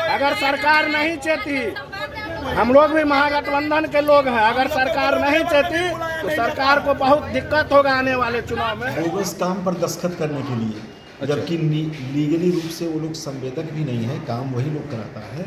अगर सरकार नहीं चेती, हम लोग भी महागठबंधन के लोग हैं, अगर सरकार नहीं चेती तो सरकार को बहुत दिक्कत होगा आने वाले चुनाव में। बोगस काम पर दस्तखत करने के लिए, जबकि लीगली रूप से वो लोग संवेदक भी नहीं है, काम वही लोग कराता है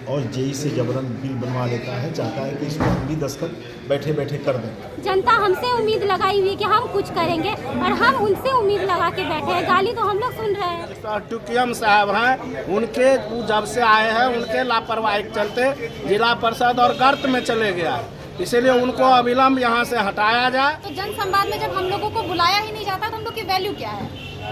और जेई से जबरन बिल बनवा लेता है, चाहता है कि इसको हम भी दस्तखत बैठे बैठे कर दें। जनता हमसे उम्मीद लगाई हुई कि हम कुछ करेंगे और हम उनसे उम्मीद लगा के बैठे हैं, गाली तो हम लोग सुन रहे हैं। टुकियम साहब हैं, उनके जब से आए हैं उनके लापरवाही के चलते जिला परिषद और गर्त में चले गया, इसीलिए उनको अविलंब यहाँ से हटाया जाए। तो जन संवाद में जब हम लोगों को बुलाया ही नहीं जाता तो हम लोग की वैल्यू क्या है?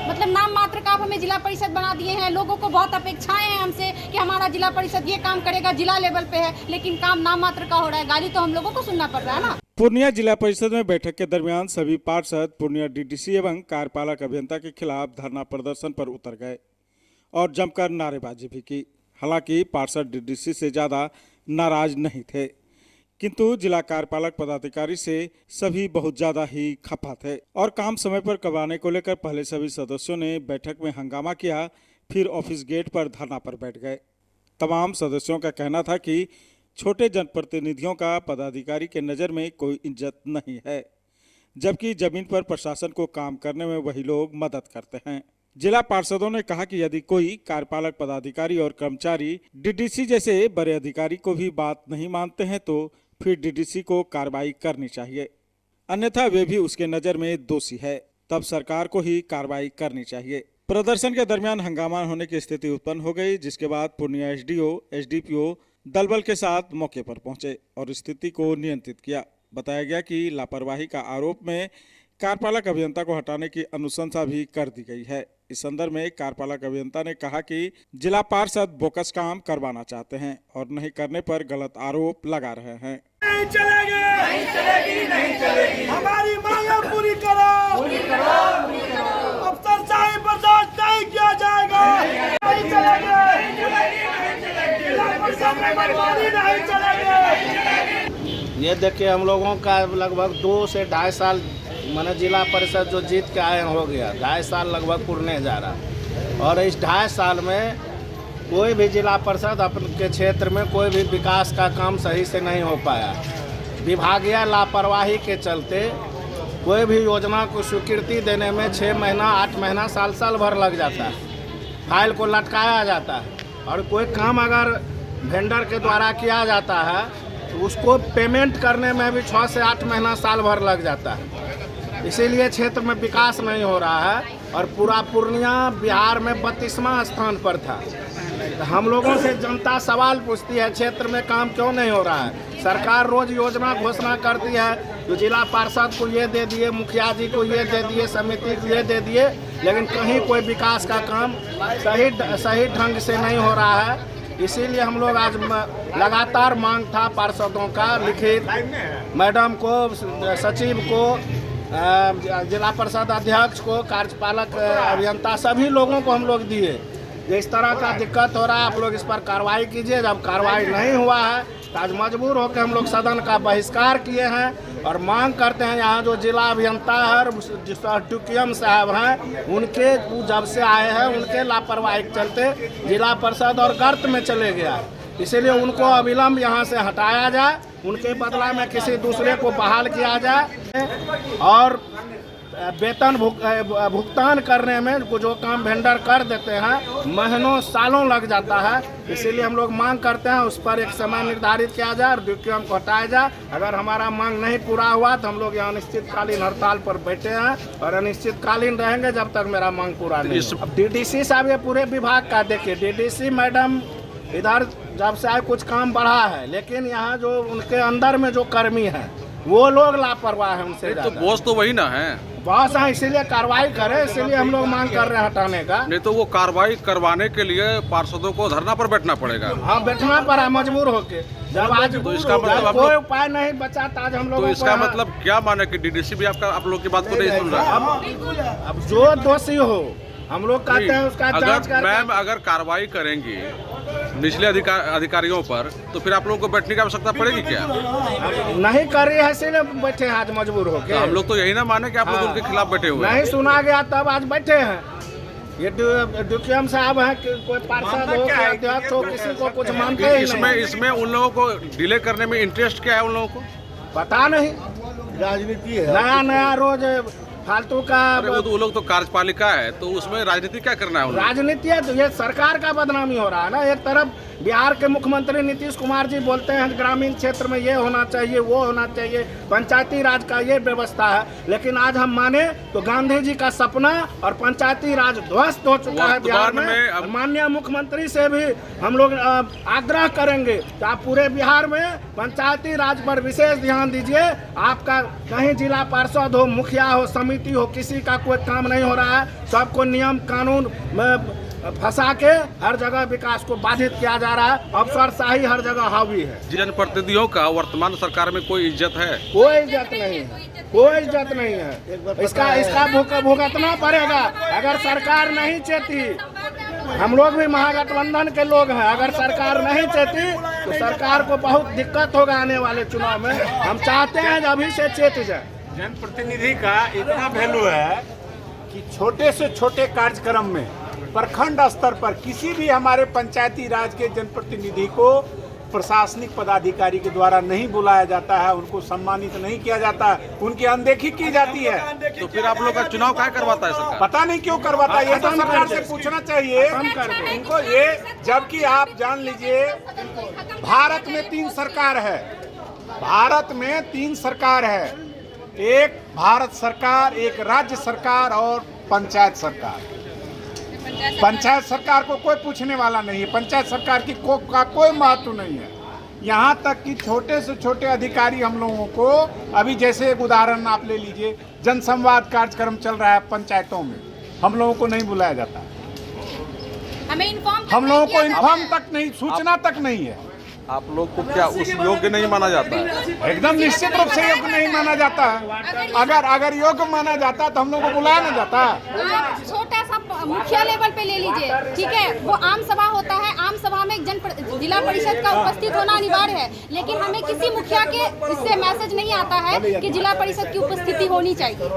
मतलब नाम मात्र का आप हमें जिला परिषद बना दिए हैं, लोगों को बहुत अपेक्षाएं हैं हमसे कि हमारा जिला परिषद ये काम करेगा, जिला लेवल पे है, लेकिन काम नाम मात्र का हो रहा है, गाली तो हम लोगों को सुनना पड़ रहा है ना। पूर्णिया जिला परिषद में बैठक के दरमियान सभी पार्षद पूर्णिया डीडीसी एवं कार्यपालक अभियंता के खिलाफ धरना प्रदर्शन पर उतर गए और जमकर नारेबाजी भी की। हालांकि पार्षद डीडीसी से ज्यादा नाराज नहीं थे, किंतु जिला कार्यपालक पदाधिकारी से सभी बहुत ज्यादा ही खफा थे और काम समय पर करवाने को लेकर पहले सभी सदस्यों ने बैठक में हंगामा किया, फिर ऑफिस गेट पर धरना पर बैठ गए। तमाम सदस्यों का कहना था कि छोटे जनप्रतिनिधियों का पदाधिकारी के नज़र में कोई इज्जत नहीं है, जबकि जमीन पर प्रशासन को काम करने में वही लोग मदद करते हैं। जिला पार्षदों ने कहा कि यदि कोई कार्यपालक पदाधिकारी और कर्मचारी डीडीसी जैसे बड़े अधिकारी को भी बात नहीं मानते हैं तो फिर डीडीसी को कार्रवाई करनी चाहिए, अन्यथा वे भी उसके नज़र में दोषी है, तब सरकार को ही कार्रवाई करनी चाहिए। प्रदर्शन के दरमियान हंगामा होने की स्थिति उत्पन्न हो गई, जिसके बाद पूर्णिया एसडीओ एसडीपीओ दलबल के साथ मौके पर पहुंचे और स्थिति को नियंत्रित किया। बताया गया कि लापरवाही का आरोप में कार्यपालक अभियंता को हटाने की अनुशंसा भी कर दी गई है। इस संदर्भ में कार्यपालक अभियंता ने कहा कि जिला पार्षद बोकस काम करवाना चाहते हैं और नहीं करने पर गलत आरोप लगा रहे हैं। नहीं चलेगी, नहीं चलेगी, नहीं चलेगी, हमारी मांगें पूरी करो, पूरी करो, पूरी करो। अफसरशाही बर्दाश्त नहीं किया जाएगा, नहीं चलेगी, नहीं चलेगी, नहीं चलेगी, जिला परिषद में बर्बादी नहीं चलेगी। ये देखिए, हम लोगों का लगभग 2 से 2.5 साल माने जिला परिषद जो जीत के आए हो गया, 2.5 साल लगभग पूरने जा रहा, और इस 2.5 साल में कोई भी जिला परिषद अपने के क्षेत्र में कोई भी विकास का काम सही से नहीं हो पाया। विभागीय लापरवाही के चलते कोई भी योजना को स्वीकृति देने में 6 महीना 8 महीना साल भर लग जाता है, फाइल को लटकाया जाता है, और कोई काम अगर वेंडर के द्वारा किया जाता है तो उसको पेमेंट करने में भी 6 से 8 महीना साल भर लग जाता है। इसीलिए क्षेत्र में विकास नहीं हो रहा है और पूरा पूर्णिया बिहार में 32वां स्थान पर था। तो हम लोगों से जनता सवाल पूछती है, क्षेत्र में काम क्यों नहीं हो रहा है? सरकार रोज योजना घोषणा करती है, तो जिला पार्षद को ये दे दिए, मुखिया जी को ये दे दिए, समिति को ये दे दिए, लेकिन कहीं कोई विकास का काम सही ढंग से नहीं हो रहा है। इसीलिए हम लोग आज लगातार मांग था पार्षदों का लिखित, मैडम को, सचिव को, जिला परिषद अध्यक्ष को, कार्यपालक अभियंता, सभी लोगों को हम लोग दिए। इस तरह का दिक्कत हो रहा है, आप लोग इस पर कार्रवाई कीजिए। जब कार्रवाई नहीं हुआ है तो आज मजबूर होकर हम लोग सदन का बहिष्कार किए हैं और मांग करते हैं, यहाँ जो जिला अभियंता है टुकियम साहब हैं, उनके जब से आए हैं उनके लापरवाही के चलते जिला परिषद और गर्त में चले गया, इसीलिए उनको अविलंब यहाँ से हटाया जाए, उनके बदला में किसी दूसरे को बहाल किया जाए और वेतन भुगतान करने में जो काम वेंडर कर देते हैं महीनों सालों लग जाता है। इसीलिए हम लोग मांग करते हैं उस पर एक समय निर्धारित किया जाए और ड्यूटी को हटाया जाए। अगर हमारा मांग नहीं पूरा हुआ तो हम लोग यहाँ अनिश्चितकालीन हड़ताल पर बैठे हैं और अनिश्चितकालीन रहेंगे जब तक मेरा मांग पूरा नहीं हो। अब डीडीसी साहब, ये पूरे विभाग का देखिए, डीडीसी मैडम इधर जब से आए कुछ काम बढ़ा है, लेकिन यहाँ जो उनके अंदर में जो कर्मी है वो लोग लापरवाह है उनसे। तो बॉस तो वही ना है, बॉस है, इसीलिए कार्रवाई करे, इसीलिए हम लोग मांग कर रहे हैं हटाने का। नहीं तो वो कार्रवाई करवाने के लिए पार्षदों को धरना पर बैठना पड़ेगा। हाँ, बैठना पड़ा मजबूर होके। जब आज तो इसका मतलब कोई उपाय नहीं बचा तो आज हम लोग, तो इसका मतलब क्या माने कि डीडीसी भी आप लोग की बात को नहीं सुन रहा? अब जो दोषी हो हम लोग कहते हैं उसका जांच कर। मैम, अगर कार्रवाई करेंगी निचले अधिकारियों पर तो फिर आप लोगों को बैठने की आवश्यकता पड़ेगी क्या? नहीं कर रही है, इसीलिए बैठे हैं आज मजबूर होके। हम लोग तो यही ना माने कि आप लोग उनके खिलाफ बैठे हुए नहीं सुना गया तब आज बैठे हैं। ये डीएम साहब हैं कि कोई पार्षद हो कोई अध्यक्ष हो किसी को कुछ मानते ही इसमें नहीं। इसमें उन लोगों को डिले करने में इंटरेस्ट क्या है उन लोगों को? पता नहीं, राजनीति है। नया नया रोज फालतू का अरे वो लोग तो कार्यपालिका है, तो उसमें राजनीति क्या करना है उन लोगों को? राजनीति है। तो ये सरकार का बदनामी हो रहा है ना। एक तरफ बिहार के मुख्यमंत्री नीतीश कुमार जी बोलते हैं ग्रामीण क्षेत्र में ये होना चाहिए वो होना चाहिए, पंचायती राज का ये व्यवस्था है, लेकिन आज हम माने तो गांधी जी का सपना और पंचायती राज ध्वस्त हो चुका है बिहार में। माननीय मुख्यमंत्री से भी हम लोग आग्रह करेंगे कि आप पूरे बिहार में पंचायती राज पर विशेष ध्यान दीजिए। आपका कहीं जिला पार्षद हो, मुखिया हो, समिति हो, किसी का कोई काम नहीं हो रहा है। सबको नियम कानून में फंसा के हर जगह विकास को बाधित किया जा रहा है। अफसरशाही हर जगह हावी है। जनप्रतिनिधियों का वर्तमान सरकार में कोई इज्जत है? कोई इज्जत नहीं है, कोई इज्जत नहीं है। इसका भुगतना पड़ेगा अगर सरकार नहीं चेती। हम लोग भी महागठबंधन के लोग हैं, अगर सरकार नहीं चेती तो सरकार को बहुत दिक्कत होगा आने वाले चुनाव में। हम चाहते हैं अभी से चेत जाए। जनप्रतिनिधि का इतना वैल्यू है कि छोटे से छोटे कार्यक्रम में प्रखंड स्तर पर किसी भी हमारे पंचायती राज के जनप्रतिनिधि को प्रशासनिक पदाधिकारी के द्वारा नहीं बुलाया जाता है, उनको सम्मानित नहीं किया जाता, उनकी अनदेखी की जाती है। तो फिर आप लोग का चुनाव क्या करवाता है सरकार? पता नहीं क्यों करवाता है, ये तो सरकार से पूछना चाहिए इनको। ये जबकि आप जान लीजिए भारत में 3 सरकार है, भारत में 3 सरकार है, एक भारत सरकार, एक राज्य सरकार और पंचायत सरकार। पंचायत सरकार को कोई पूछने वाला नहीं है, पंचायत सरकार की का कोई महत्व नहीं है। यहाँ तक कि छोटे से छोटे अधिकारी हम लोगों को, अभी जैसे एक उदाहरण आप ले लीजिए, जनसंवाद कार्यक्रम चल रहा है पंचायतों में, हम लोगों को नहीं बुलाया जाता, हमें इन्फॉर्म हम लोगों को इन्फॉर्म तक नहीं, सूचना तक नहीं है। आप लोग को क्या उस योग्य नहीं माना जाता है? एकदम निश्चित रूप से योग्य नहीं माना जाता है। अगर योग्य माना जाता तो हम लोग को बुलाया ना जाता। आप छोटा सा मुखिया लेवल पे ले लीजिए, ठीक है, वो आम सभा होता है, आम सभा में जिला परिषद का उपस्थित होना अनिवार्य है, लेकिन हमें किसी मुखिया के इससे मैसेज नहीं आता है कि जिला परिषद की उपस्थिति होनी चाहिए।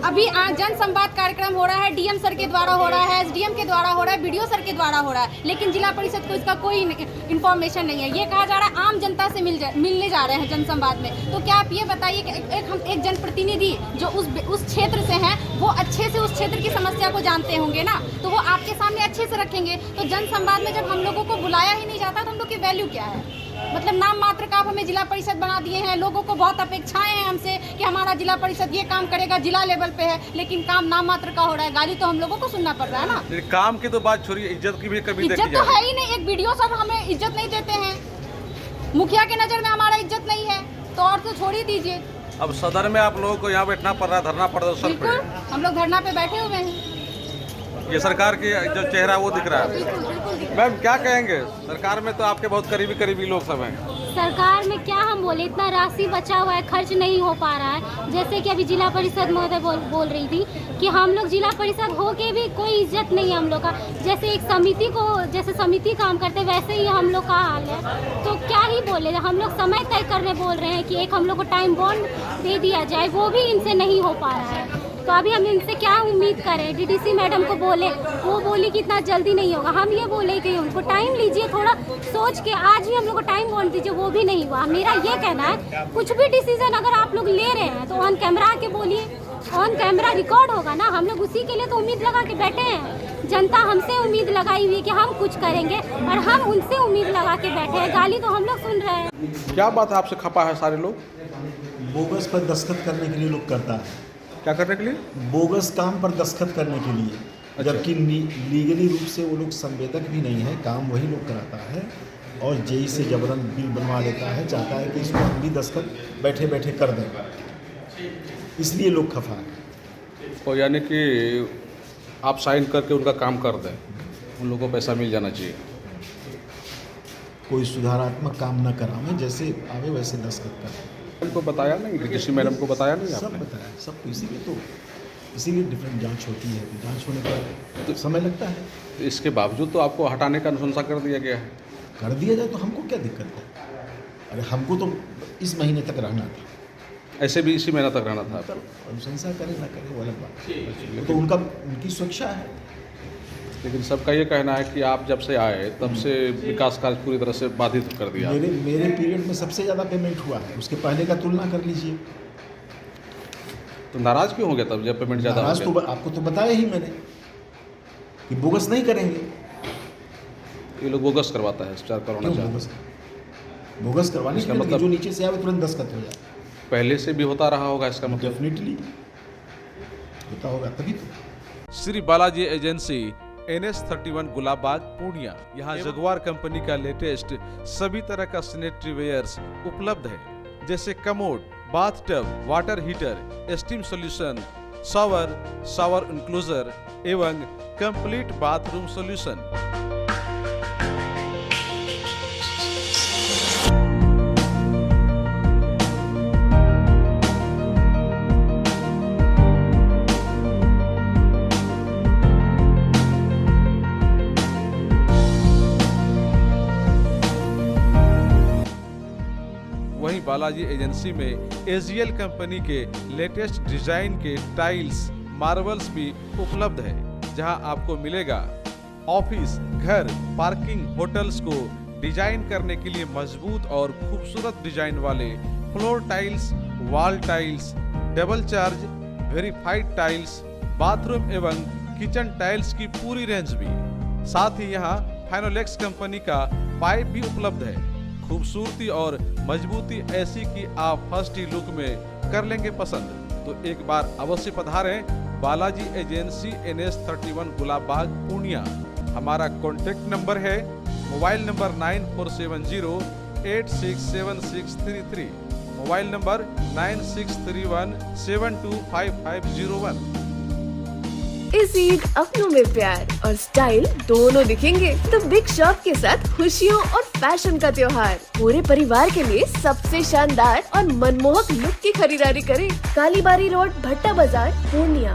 अभी जन संवाद कार्यक्रम हो रहा है, डीएम सर के द्वारा हो रहा है, एसडीएम के द्वारा हो रहा है, बीडीओ सर के द्वारा हो रहा है, लेकिन जिला परिषद को इसका कोई इन्फॉर्मेशन नहीं है। ये कहा जा रहा है आम जनता से मिलने जा रहे हैं जन संवाद में। तो क्या आप ये बताइए कि एक जनप्रतिनिधि जो उस क्षेत्र से हैं वो अच्छे से उस क्षेत्र की समस्या को जानते होंगे ना, तो वो आपके सामने अच्छे से रखेंगे। तो जन संवाद में जब हम लोगों को बुलाया ही नहीं जाता तो हम लोग की वैल्यू क्या है? मतलब नाम मात्र का आप हमें जिला परिषद बना दिए हैं। लोगों को बहुत अपेक्षाएं हैं हमसे कि हमारा जिला परिषद ये काम करेगा, जिला लेवल पे है, लेकिन काम नाम मात्र का हो रहा है। गाली तो हम लोगों को सुनना पड़ रहा है ना। काम की तो बात छोड़िए, इज्जत की भी कभी इज्जत तो है ही नहीं। एक वीडियो सब हमें इज्जत नहीं देते हैं, मुखिया के नजर में हमारा इज्जत नहीं है, तो और तो छोड़ ही दीजिए। अब सदन में आप लोगों को यहाँ बैठना पड़ रहा है, धरना प्रदर्शन पे। बिल्कुल, हम लोग धरना पे बैठे हुए हैं। ये सरकार की जो चेहरा वो दिख रहा है। मैम क्या कहेंगे, सरकार में तो आपके बहुत करीबी लोग सब हैं। सरकार में क्या हम बोले, इतना राशि बचा हुआ है, खर्च नहीं हो पा रहा है। जैसे कि अभी जिला परिषद महोदय बोल रही थी कि हम लोग जिला परिषद हो के भी कोई इज्जत नहीं है हम लोग का। जैसे एक समिति को, जैसे समिति काम करते वैसे ही हम लोग का हाल है। तो क्या ही बोले, हम लोग समय तय करने बोल रहे हैं कि एक हम लोग को टाइम बॉन्ड दे दिया जाए, वो भी इनसे नहीं हो पा रहा है। तो अभी हम इनसे क्या उम्मीद करें? डीडीसी मैडम को बोले, वो बोली कि इतना जल्दी नहीं होगा। हम ये बोले कि उनको टाइम लीजिए, थोड़ा सोच के आज ही हम लोग को टाइम बॉन्ड दीजिए, वो भी नहीं हुआ। मेरा ये कहना है कुछ भी डिसीजन अगर आप लोग ले रहे हैं तो ऑन कैमरा आके बोलिए, ऑन कैमरा रिकॉर्ड होगा ना। हम लोग उसी के लिए तो उम्मीद लगा के बैठे हैं। जनता हमसे उम्मीद लगाई हुई है कि हम कुछ करेंगे और हम उनसे उम्मीद लगा के बैठे हैं। गाली तो हम लोग सुन रहे हैं। क्या बात है, आपसे खपा है सारे लोग? बोगस पर दस्तखत करने के लिए लोग करता है। क्या करने के लिए? बोगस काम पर दस्तखत करने के लिए, जबकि लीगली रूप से वो लोग संवेदक भी नहीं है, काम वही लोग कराता है और जेई से जबरन बिल बनवा लेता है, चाहता है कि इसको हम भी दस्तखत बैठे बैठे कर दें, इसलिए लोग खफा है। तो यानी कि आप साइन करके उनका काम कर दें, उन लोगों को पैसा मिल जाना चाहिए। कोई सुधारात्मक काम न करावें, जैसे आवे वैसे दस्तखत करें। उनको बताया नहीं, डीडीसी मैडम को बताया नहीं सब आपने? बताया, सब इसीलिए डिफरेंट जांच होती है। जांच होने पर तो समय लगता है। तो इसके बावजूद तो आपको हटाने का अनुशंसा कर दिया गया है। कर दिया जाए तो हमको क्या दिक्कत है? अरे हमको तो इस महीने तक रहना था, ऐसे भी इसी महीना तक रहना था। अनुशंसा करे ना करे वो अलग बात है, तो उनकी स्वेच्छा है। लेकिन सबका ये कहना है कि आप जब से आए तब से विकास कार्य पूरी तरह से बाधित कर दिया। मेरे पीरियड में सबसे ज़्यादा पेमेंट हुआ है, उसके पहले का तुलना कर लीजिए। तो नाराज क्यों हो गया तब जब पेमेंट ज़्यादा हो नाराज गया? तो आपको तो बताया ही मैंने कि बोगस नहीं करेंगे। ये लोग बोगस करवाता है, स्टार करवाना क्यों चाहते हैं। बोगस करवाने इसका के लिए मतलब- जो नीचे से आए तुरंत दस्तखत हो जाए। पहले से भी होता रहा होगा इसका मतलब। डेफिनेटली होता होगा तभी तो। Shri Balaji agency NS31 Gulabbagh Purnia. यहाँ जगुआर कंपनी का लेटेस्ट सभी तरह का सैनिटरी वेयर्स उपलब्ध है, जैसे commode, bathtub, water heater, steam solution, shower enclosure एवं कंप्लीट बाथरूम सॉल्यूशन। वहीं बालाजी एजेंसी में AGL कंपनी के लेटेस्ट डिजाइन के टाइल्स, मार्बल्स भी उपलब्ध है, जहां आपको मिलेगा ऑफिस, घर, पार्किंग, होटल्स को डिजाइन करने के लिए मजबूत और खूबसूरत डिजाइन वाले floor tiles, wall tiles, double charge, verified tiles, bathroom एवं किचन टाइल्स की पूरी रेंज भी। साथ ही यहाँ फाइनोलेक्स कंपनी का पाइप भी उपलब्ध है। खूबसूरती और मजबूती ऐसी कि आप फर्स्ट ही लुक में कर लेंगे पसंद। तो एक बार अवश्य पधारें बालाजी एजेंसी NS31 गुलाबबाग पूर्णिया। हमारा कॉन्टेक्ट नंबर है मोबाइल नंबर 9470867633, मोबाइल नंबर 9631725501। इस ईद अपनों में प्यार और स्टाइल दोनों दिखेंगे तो बिग शॉप के साथ खुशियों और फैशन का त्योहार पूरे परिवार के लिए सबसे शानदार और मनमोहक लुक की खरीदारी करें। कालीबारी रोड, भट्टा बाजार, पूर्णिया।